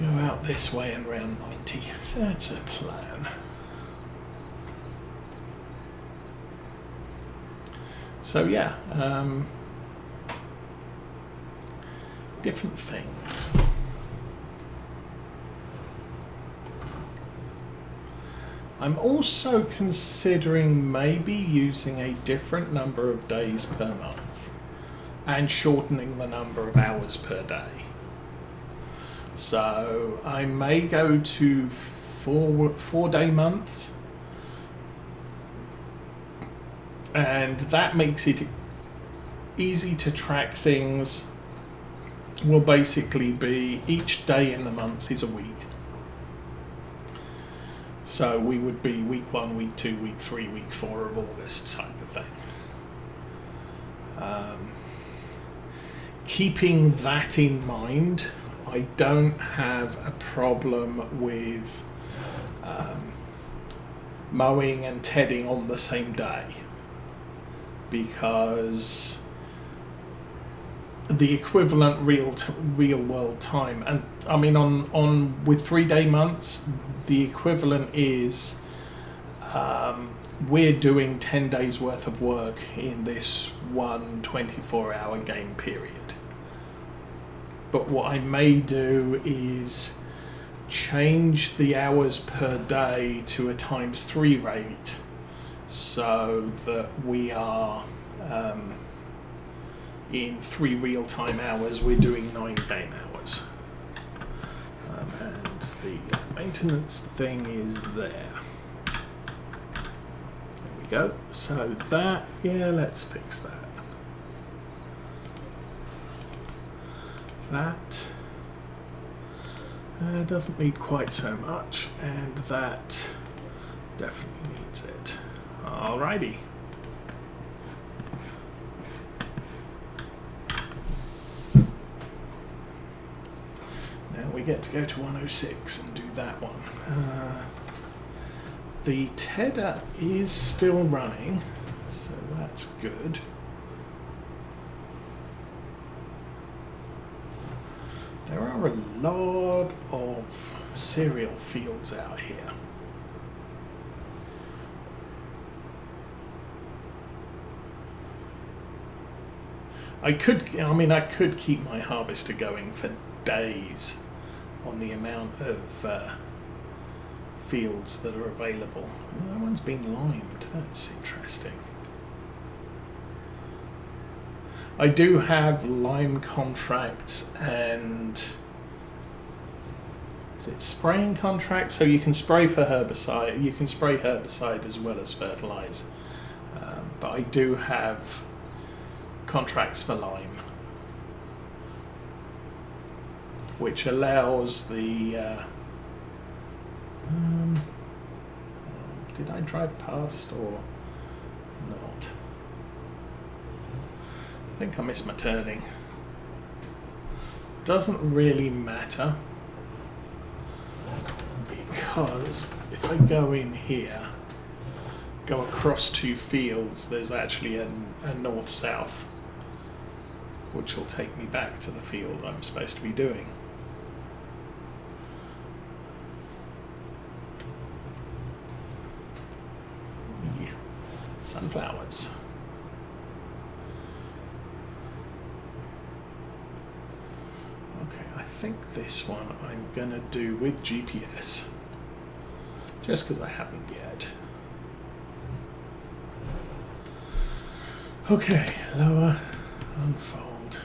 Go out this way and round 90. That's a plan. So yeah, different things. I'm also considering maybe using a different number of days per month and shortening the number of hours per day. So I may go to four-day months, and that makes it easy to track things. Will basically be each day in the month is a week. So we would be week 1, week 2, week 3, week 4 of August type of thing. Keeping that in mind, I don't have a problem with mowing and tedding on the same day, because the equivalent real world time, and I mean on with 3-day months, the equivalent is we're doing 10 days worth of work in this one 24-hour game period. But what I may do is change the hours per day to a ×3 rate, so that we are in 3 real-time hours we're doing 9 game hours. And the maintenance thing is there. There we go. So that, yeah, let's fix that. That doesn't need quite so much, and that definitely needs it. Alrighty. Now we get to go to 106 and do that one. The tedder is still running, so that's good. There are a lot of cereal fields out here. I could keep my harvester going for days on the amount of fields that are available. That one's been limed, that's interesting. I do have lime contracts and is it spraying contracts? So you can spray for herbicide, you can spray herbicide as well as fertilize. But I do have contracts for lime, which allows the did I drive past or not? I think I missed my turning. Doesn't really matter, because if I go in here, go across 2 fields, there's actually a north-south, which will take me back to the field I'm supposed to be doing. Yeah. Sunflowers. Okay, I think this one I'm gonna do with GPS, just because I haven't yet. Okay, lower, unfold,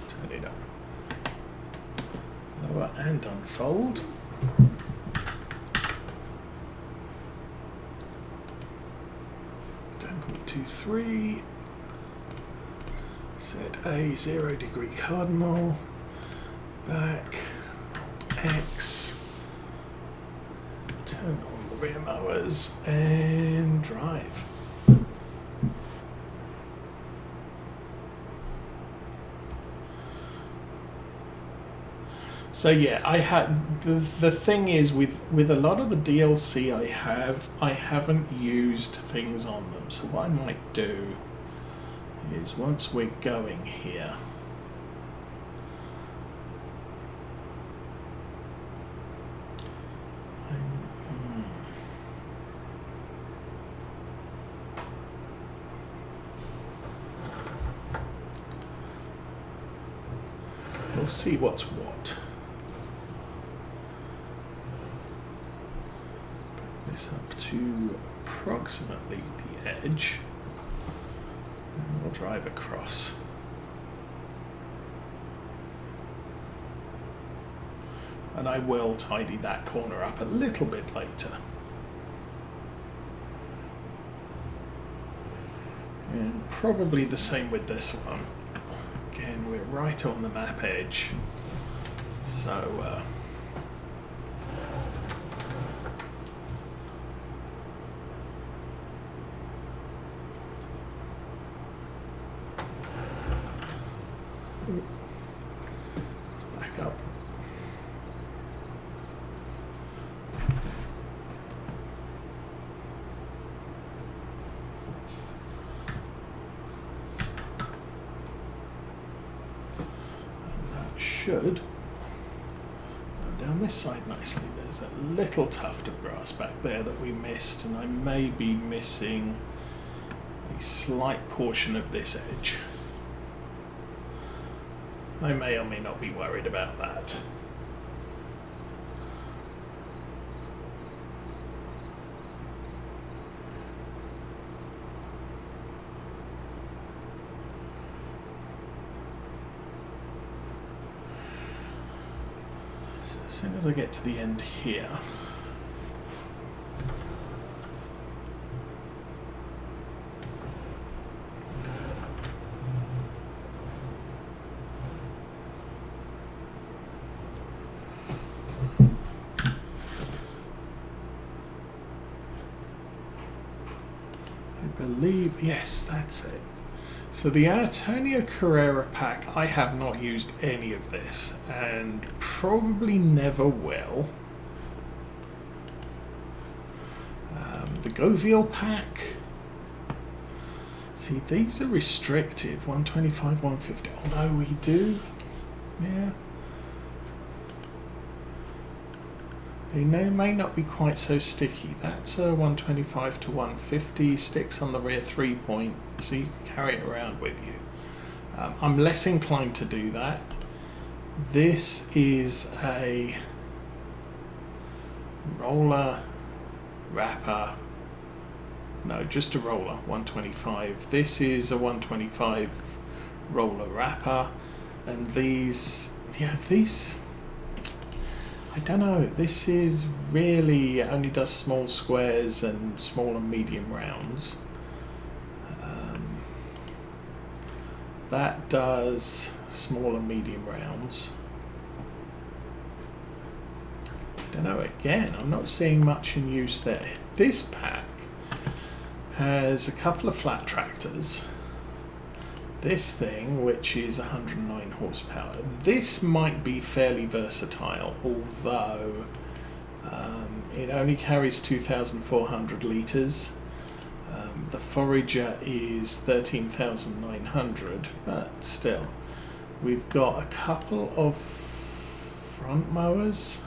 turn it up, lower and unfold. .23, set a 0 degree cardinal, back, X, turn on the rear mowers and drive. So yeah, I had the thing is with a lot of the DLC I haven't used things on them. So what I might do is, once we're going here, we'll see what's what. Put this up to approximately the edge, and we'll drive across. And I will tidy that corner up a little bit later. And probably the same with this one. Again, we're right on the map edge. So, let's back up. Should go down this side nicely. There's a little tuft of grass back there that we missed, and I may be missing a slight portion of this edge. I may or may not be worried about that. As soon as I get to the end here, I believe, yes, that's it. So the Antonio Carrera pack, I have not used any of this, and probably never will. The Govial pack, see, these are restricted, 125, 150, although we do, yeah. They may not be quite so sticky. That's a 125 to 150, sticks on the rear 3-point, so you can carry it around with you. I'm less inclined to do that. This is a roller wrapper, no, just a roller, 125. This is a 125 roller wrapper, and these, yeah, these, I don't know, this is really, it only does small squares and small and medium rounds. That does small and medium rounds. Don't know, again, I'm not seeing much in use there. This pack has a couple of flat tractors. This thing, which is 109 horsepower, this might be fairly versatile, although it only carries 2,400 litres. The Forager is 13,900, but still. We've got a couple of front mowers,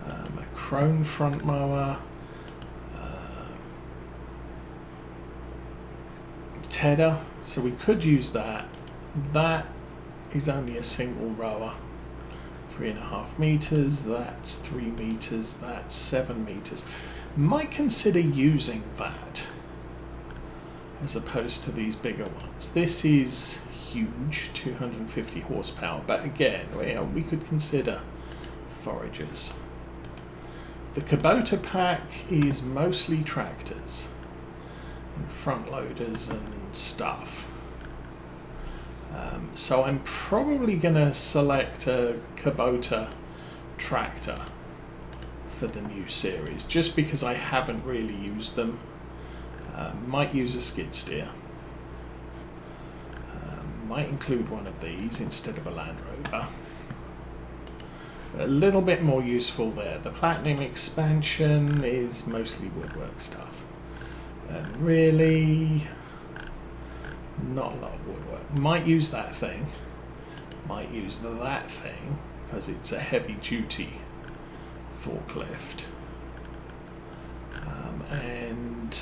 a Krone front mower, Tedder, so we could use that. That is only a single rower, 3.5 meters, that's 3 meters, that's 7 meters. Might consider using that as opposed to these bigger ones. This is huge, 250 horsepower, but again, we could consider foragers. The Kubota pack is mostly tractors and front loaders and stuff. So I'm probably going to select a Kubota tractor for the new series, just because I haven't really used them. Might use a skid steer. Might include one of these instead of a Land Rover. A little bit more useful there. The Platinum expansion is mostly woodwork stuff. And really, not a lot of woodwork. Might use that thing. Might use that thing, because it's a heavy duty forklift. And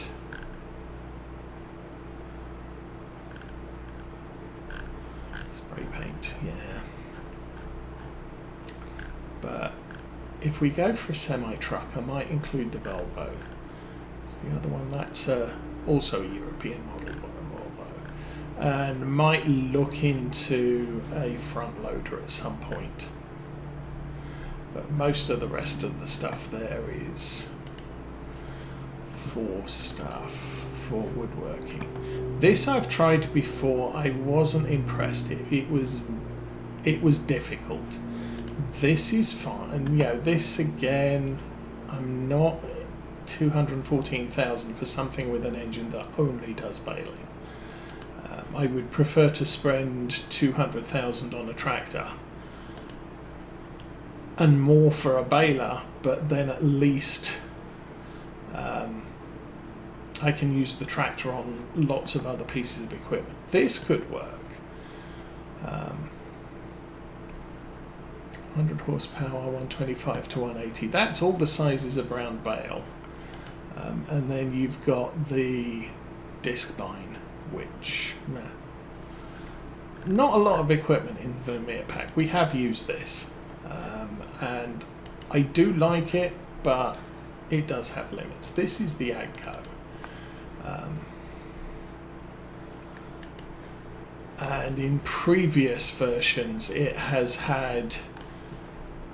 let's right, yeah. But if we go for a semi-truck, I might include the Volvo. It's the other one, that's also a European model Volvo. And might look into a front loader at some point. But most of the rest of the stuff there is for stuff for woodworking. This I've tried before. I wasn't impressed. It was difficult. This is fine. And you know, this again, I'm not 214,000 for something with an engine that only does baling. I would prefer to spend 200,000 on a tractor and more for a baler, but then at least I can use the tractor on lots of other pieces of equipment. This could work. 100 horsepower, 125 to 180. That's all the sizes of round bale. And then you've got the disc bine, which not a lot of equipment in the Vermeer pack. We have used this, and I do like it, but it does have limits. This is the AGCO. And in previous versions it has had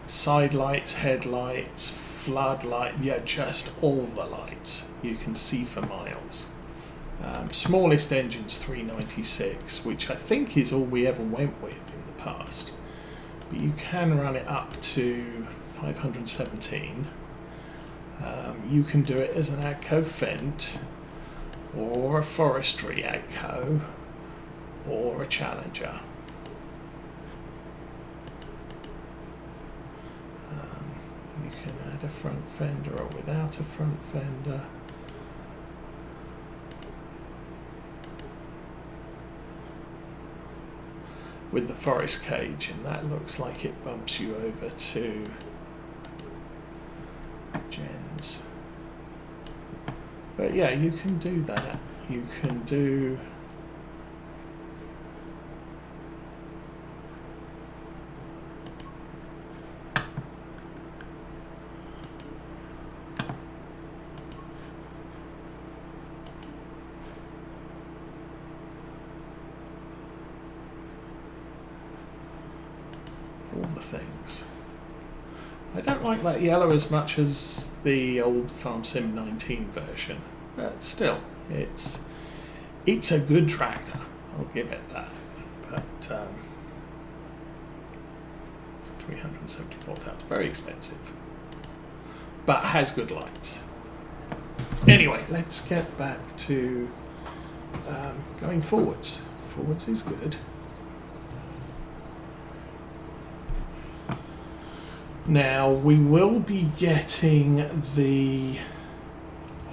side lights, headlights, floodlight, yeah, just all the lights you can see for miles. Smallest engine's 396, which I think is all we ever went with in the past, but you can run it up to 517. You can do it as an AGCO Fendt, or a forestry AGCO, or a Challenger. You can add a front fender or without a front fender. With the forest cage, and that looks like it bumps you over to gens. But yeah, you can do that. You can do all the things. I don't like that yellow as much as the old Farm Sim 19 version, but still, it's a good tractor. I'll give it that. But 374,000, very expensive, but has good lights. Anyway, let's get back to going forwards. Forwards is good. Now, we will be getting the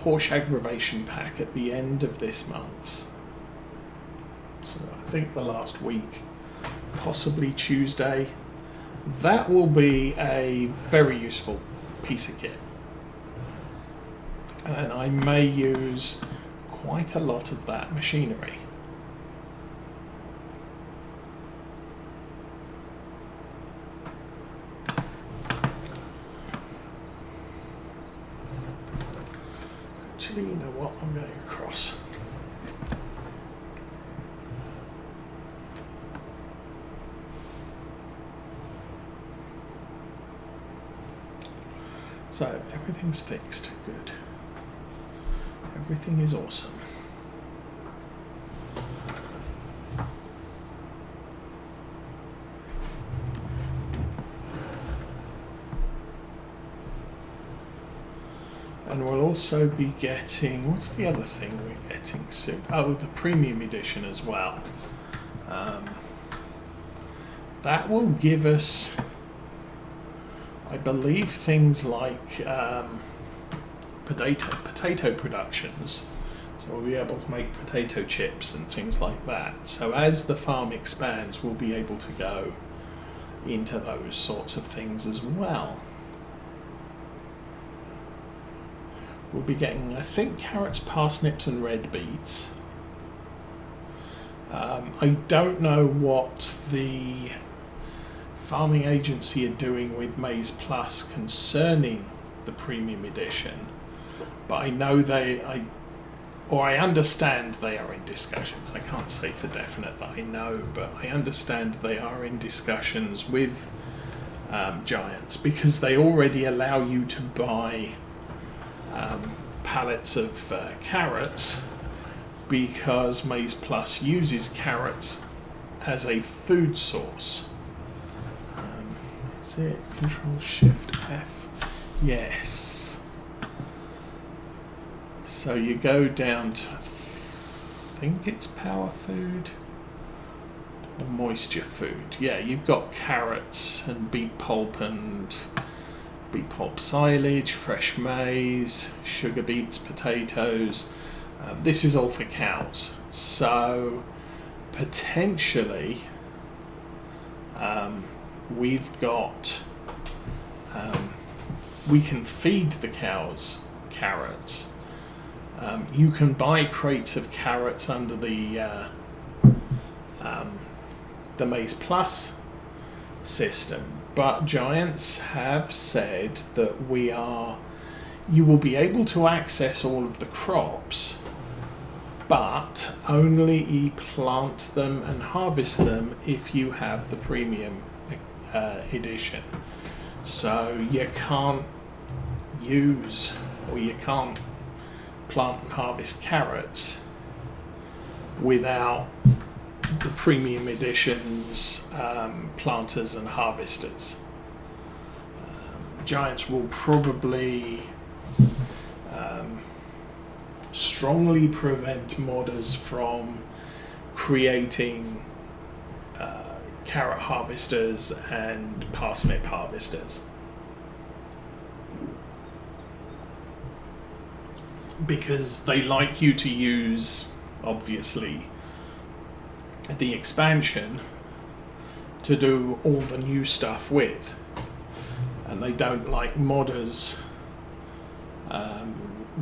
Horse Aggravation Pack at the end of this month. So I think the last week, possibly Tuesday. That will be a very useful piece of kit. And I may use quite a lot of that machinery. Actually, you know what? I'm going across. So, everything's fixed. Good. Everything is awesome. And we'll also be getting, what's the other thing we're getting soon? Oh, the premium edition as well. That will give us, I believe, things like potato productions. So we'll be able to make potato chips and things like that. So as the farm expands, we'll be able to go into those sorts of things as well. We'll be getting, I think, carrots, parsnips and red beets. I don't know what the farming agency are doing with Maize Plus concerning the premium edition, but I know I understand they are in discussions. I can't say for definite that I know, but I understand they are in discussions with Giants, because they already allow you to buy pallets of carrots, because Maize Plus uses carrots as a food source. Is it Control Shift F? Yes. So you go down to, I think it's power food or moisture food. Yeah, you've got carrots and beet pulp silage, fresh maize, sugar beets, potatoes. This is all for cows. So potentially we've got, we can feed the cows carrots. You can buy crates of carrots under the Maize Plus system, but Giants have said that you will be able to access all of the crops, but only plant them and harvest them if you have the premium edition. So you can't plant and harvest carrots without the premium edition's planters and harvesters. Giants will probably strongly prevent modders from creating carrot harvesters and parsnip harvesters, because they like you to use, obviously, the expansion to do all the new stuff with, and they don't like modders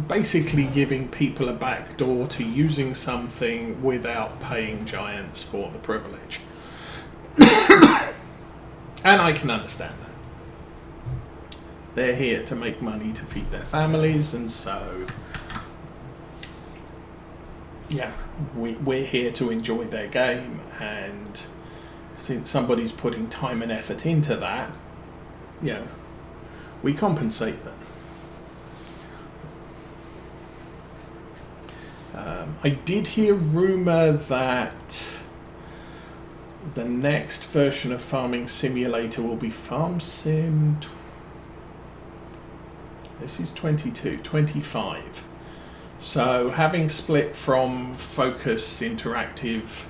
basically giving people a backdoor to using something without paying Giants for the privilege. And I can understand that. They're here to make money to feed their families, and so yeah, we're here to enjoy their game, and since somebody's putting time and effort into that, we compensate them. I did hear rumour that the next version of Farming Simulator will be Farm Sim. This is 25. So, having split from Focus Interactive,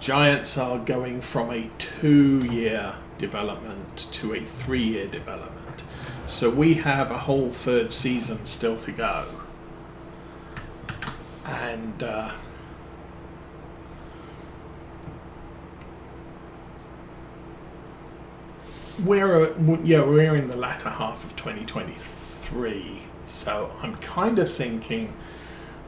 Giants are going from a 2-year development to a 3-year development. So we have a whole 3rd season still to go. And we're in the latter half of 2023, so I'm kind of thinking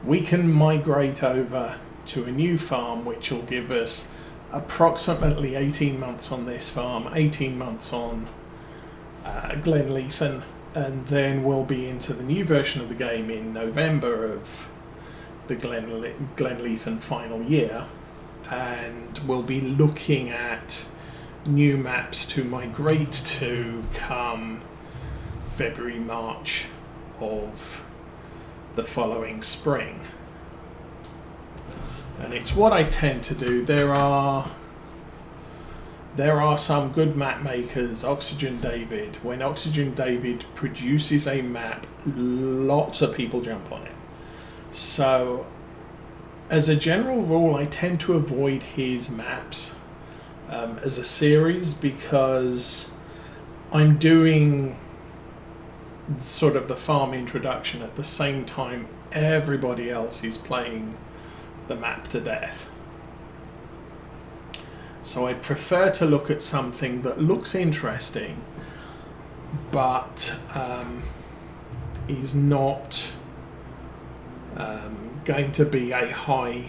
we can migrate over to a new farm, which will give us approximately 18 months on this farm, 18 months on Glenleithen, and then we'll be into the new version of the game in November of the Glenleithen final year, and we'll be looking at new maps to migrate to come February, March of the following spring. And it's what I tend to do. There are some good map makers. Oxygen David. When Oxygen David produces a map, lots of people jump on it. So, as a general rule, I tend to avoid his maps as a series, because I'm doing sort of the farm introduction at the same time everybody else is playing the map to death. So I prefer to look at something that looks interesting but is not going to be a high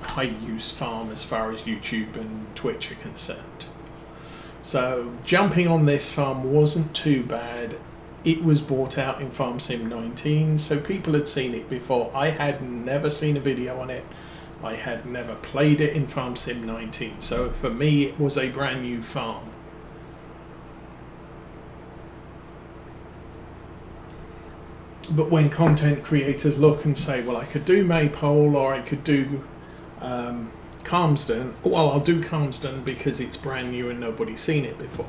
high use farm as far as YouTube and Twitch are concerned. So jumping on this farm wasn't too bad. It was bought out in Farm Sim 19, so people had seen it before. I had never seen a video on it. I had never played it in Farm Sim 19, so for me it was a brand new farm. But when content creators look and say, well, I could do Maypole or I could do Calmsden, well, I'll do Calmsden because it's brand new and nobody's seen it before.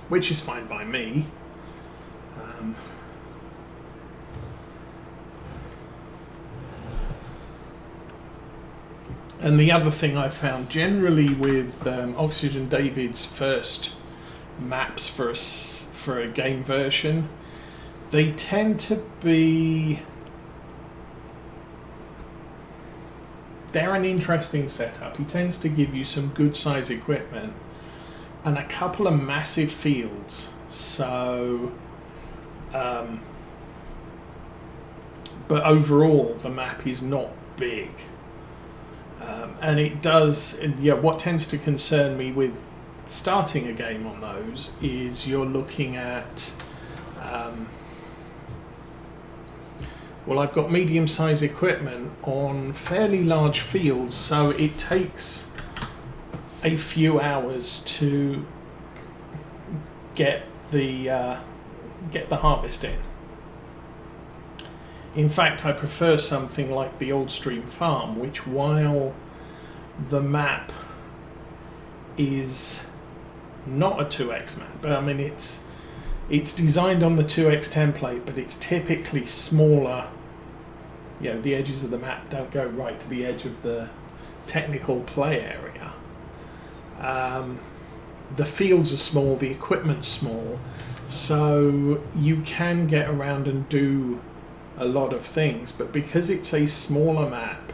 Which is fine by me. And the other thing I found generally with Oxygen David's first maps for a game version, they tend to be... they're an interesting setup. He tends to give you some good size equipment and a couple of massive fields. So, but overall the map is not big. And it does, yeah, what tends to concern me with starting a game on those is you're looking at, well, I've got medium-sized equipment on fairly large fields, so it takes a few hours to get the harvest in. In fact, I prefer something like the Old Stream Farm, which, while the map is not a 2x map, but I mean it's designed on the 2x template, but it's typically smaller. You know, the edges of the map don't go right to the edge of the technical play area. The fields are small, the equipment's small, so you can get around and do a lot of things, but because it's a smaller map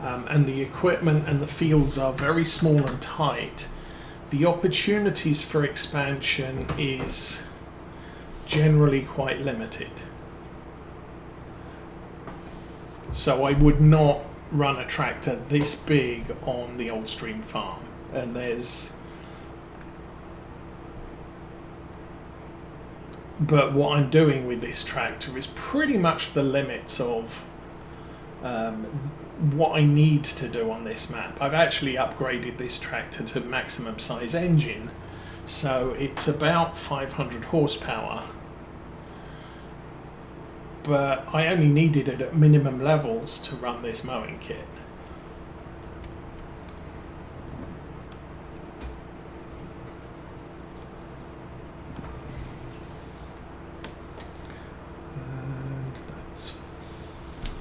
and the equipment and the fields are very small and tight, the opportunities for expansion is generally quite limited. So I would not run a tractor this big on the Old Stream Farm, and but what I'm doing with this tractor is pretty much the limits of what I need to do on this map. I've actually upgraded this tractor to maximum size engine, so it's about 500 horsepower, but I only needed it at minimum levels to run this mowing kit.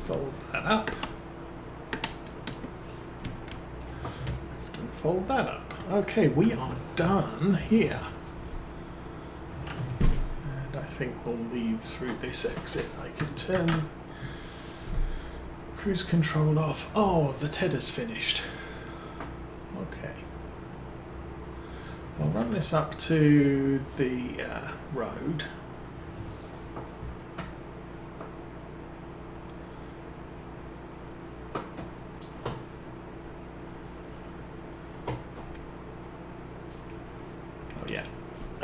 Fold that up. Lift and fold that up. Okay, we are done here. And I think we'll leave through this exit. I can turn cruise control off. Oh, the tether's finished. Okay. I'll run this up to the road.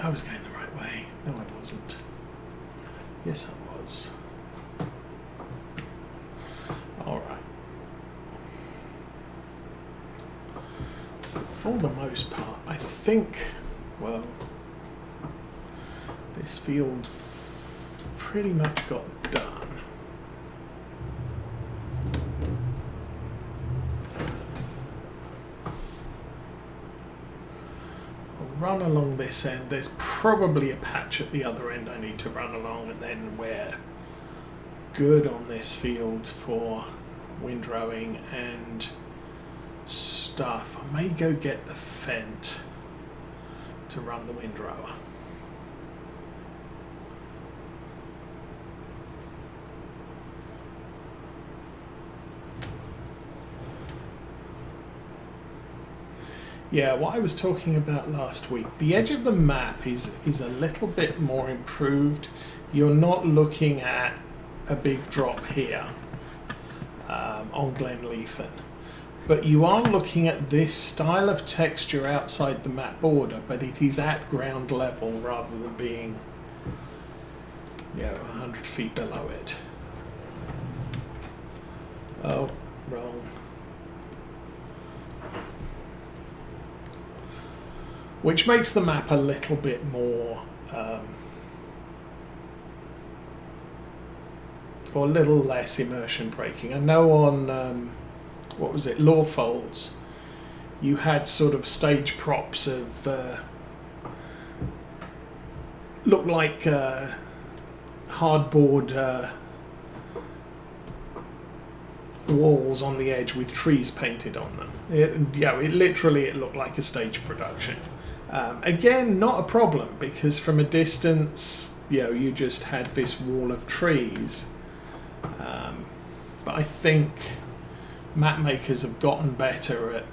I was going the right way. No, I wasn't. Yes, I was. All right. So for the most part, I think, well, this field pretty much got done. Run along this end. There's probably a patch at the other end I need to run along, and then we're good on this field for windrowing and stuff. I may go get the Fent to run the windrower. Yeah, what I was talking about last week, the edge of the map is a little bit more improved. You're not looking at a big drop here on Glenleithen, but you are looking at this style of texture outside the map border, but it is at ground level rather than being 100 feet below it. Oh, wrong. Which makes the map a little bit more, or a little less immersion breaking. I know on, what was it, Law Folds, you had sort of stage props of, looked like hardboard walls on the edge with trees painted on them. It literally looked like a stage production. Again, not a problem, because from a distance, you just had this wall of trees. But I think map makers have gotten better at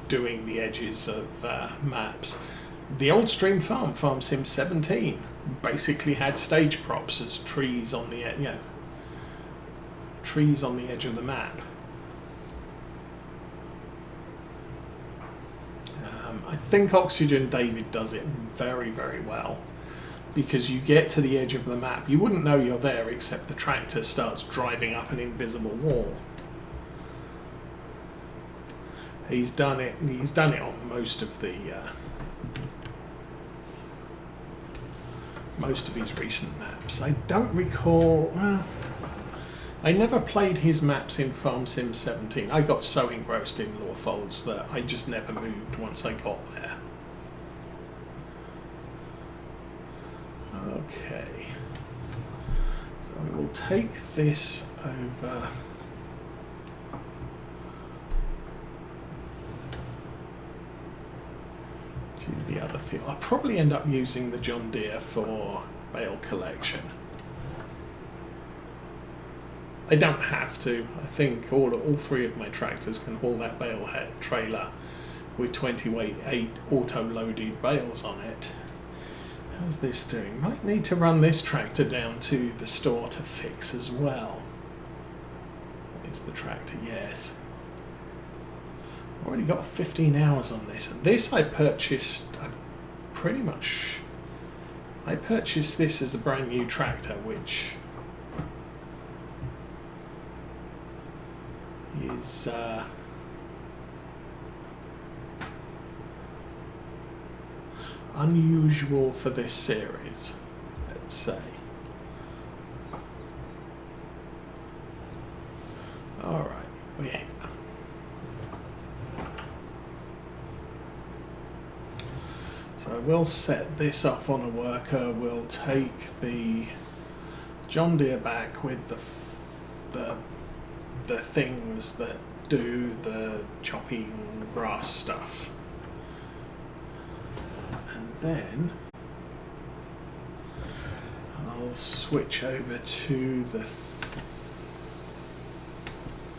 doing the edges of maps. The old Stream Farm Sim 17, basically had stage props as trees on the trees on the edge of the map. I think Oxygen David does it very, very well, because you get to the edge of the map, you wouldn't know you're there except the tractor starts driving up an invisible wall. He's done it on most of the most of his recent maps. I don't recall. Well, I never played his maps in Farm Sim 17. I got so engrossed in Law Folds that I just never moved once I got there. Okay. So I will take this over to the other field. I'll probably end up using the John Deere for bale collection. I don't have to. I think all three of my tractors can haul that bale head trailer with 28 auto-loaded bales on it. How's this doing? Might need to run this tractor down to the store to fix as well. Is the tractor? Yes. Already got 15 hours on this. And this I purchased I purchased this as a brand new tractor, which is unusual for this series, let's say. All right, yeah. So I will set this off on a worker. We'll take the John Deere back with the things that do the chopping grass stuff, and then I'll switch over to the